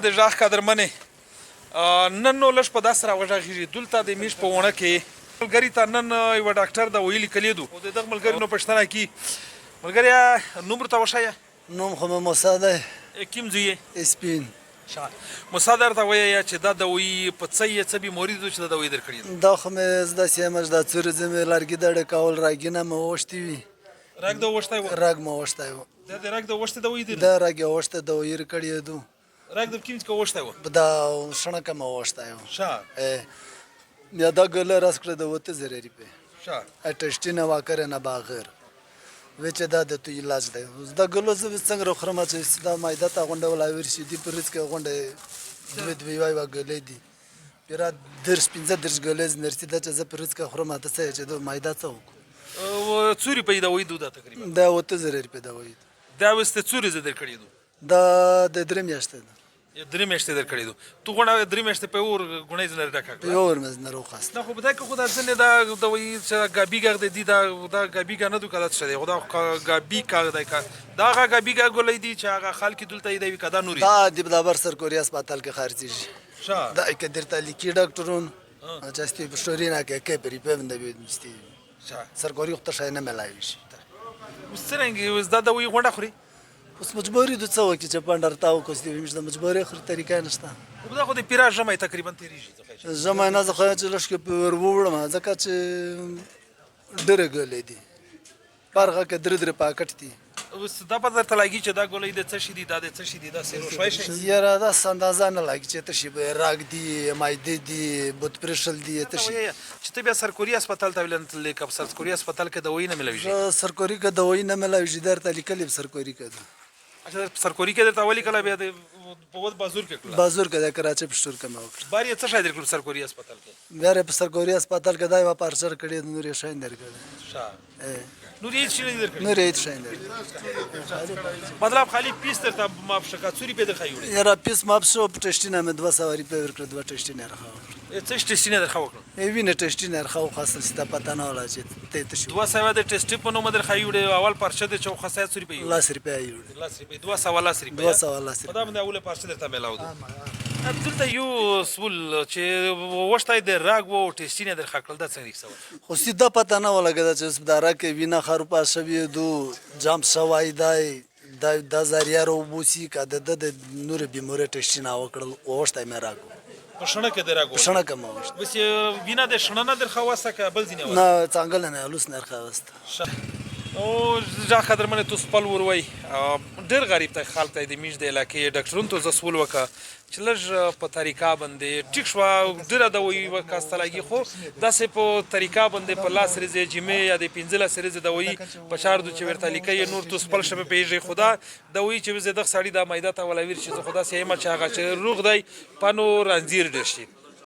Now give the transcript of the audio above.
د ژغ قدرمنې نن نو لږ په داسې راوغږېږي دلته د میش په ونه کې ملګري ته نن یوه ډاکټر د ویلي کلیدو او د دغه ملګري نو پوښتنه کي ملګریا نوم ورته وښیه نوم خو مې موسی دی کوم ځای یې سپین موسی درته ووایه چې دا دوایي په څه یې څه بیماري ده چې دا دوایي درکړې ده دا خو مې زدهسې یم چې دا څورې ځې مې لرګي دړې کول راګینه مې ووښتې وي رګ د ووښتی و رګ مې ووښتی و دا د رګ د ووښتې دوایي دی دا رګ یې ووښتی دوایي کړی دو رګ د کوم څه ووښتی و دا شڼکه مې ووښتی و ښه یا دا ګله راس کړه د 3000 روپۍ ښه ټسټي نه واکره نه باغر و چې دا د تو علاج دی دا ګلو زه څنګه روخرم چې دا مایده ته غونډه ولا ورشي دی پر څه غونډه دوی وای وګلې دي پیرا درس 15 درس ګلې نرسي دا چې زه پر څه خرم ته څه چې دا مایده څه او څوري په دا وې دوه تقریبا دا 3000 روپۍ دا وې دا وسته څوري زه درکړې دو دا د درې میاشتې ده درې میاشتې درکړې دو تو غونډه درې میاشتې په اور غونډه زنه ډکه په اور مز نه روخاست نه خو بده که خدا ځنه دا دوی چې غابیګه دی دا غابیګه نه دوکلات شته خدا غابی کار دی دا غابیګه ګولې دی چې هغه خلک دلته دی کدا نوري دا د بلابر سرکوري هسپتال کې خارجي ښه دا کې درته لیکي ډاکټرون چې استي بشورينا کې پری پوند به نشته سرکوري خو ته نه ملایي شي وسرنګ وز دا دوی غونډه خوري اوس مجبوري د څه وکړي چې پاندر تاو کوستي ومش د مجبوري خر طریقه نشته خو دا خو د پیرا جمعه تقریبا تیریږي جمعه نه زه خو چې لښ کې ور وړم ځکه چې ډېر غلې دي پرغه کې درې پاکټ دي اوس دا په درته لګي چې دا ګولې د څه شي دي دا د څه شي دي دا سیرو شوي شي یاره دا اندازه نه لګي چې ته شي به راګ دي مایده دي بوت پرشل دي ته شي چې ته بیا سرکوري هسپتال ته ولنت لیک سرکوري هسپتال کې دوی نه ملوي سرکوري کې دوی نه ملوي درته لیکل سرکوري کې اچھا سرکوري کې درته ولی کله بیا د په بازور کې بازور کې د کراچي په شتور کې مې وکړ باري څه شاید کړ سرکوري هسپتال کې بیا په سرکوري هسپتال کې دا یو پارچر کړی نور یې شاین درکړ ښه نور یې شي درکړ نور یې شاین درکړ مطلب خالی پیس ته ما په شکا څوري په د خایوړي یاره پیس ما په شو ټسټینه مې 200 روپۍ ورکړ 2 ټسټینه راخو څه ټسټینه درخو وکړ ای وینه ټسټینه راخو خاصه ستا پتا نه ولا چې ته ته شو 200 د ټسټ په نوم در خایوړي اول پرشه د چو خاصه څوري په 10 روپۍ یوړي 10 روپۍ 200 روپۍ 200 دا باندې اوله پرشه درته ملاو دي دلته یو سول چې وښتای د راګ وو ټسټینه در خکل د څنګه څه خو سیده پتا نه ولګه چې دا راکې وینه خرو پاسوي دو جام سوای دای د زریارو بوسی کده د نور بیموره ټسټینه وکړل وښتای مې راګو په شنه کې دراګو شنه کوم وښت بس وینه د شنه نه در خواصه ک بل ځینه نه څنګه نه لوس نه خواست او ځا قدرمنه تو سپل وروي ډېر غریب ته خلک ته د میش د علاقې ډاکټرون ته زسول وکا چې لږ په طریقه باندې ټیک شو ډېر د وی وکاستلګي خو داسې په طریقه باندې په لاس ریزه جمعه یا د 15 سریزه د وی په شار د چورته لیکي نور تو سپل شپه پیږي خدا د وی چې زه د سړی د مایده ته ولویر چې خدا سي ما چې هغه چې روغ دی پانو رنځیر ډشي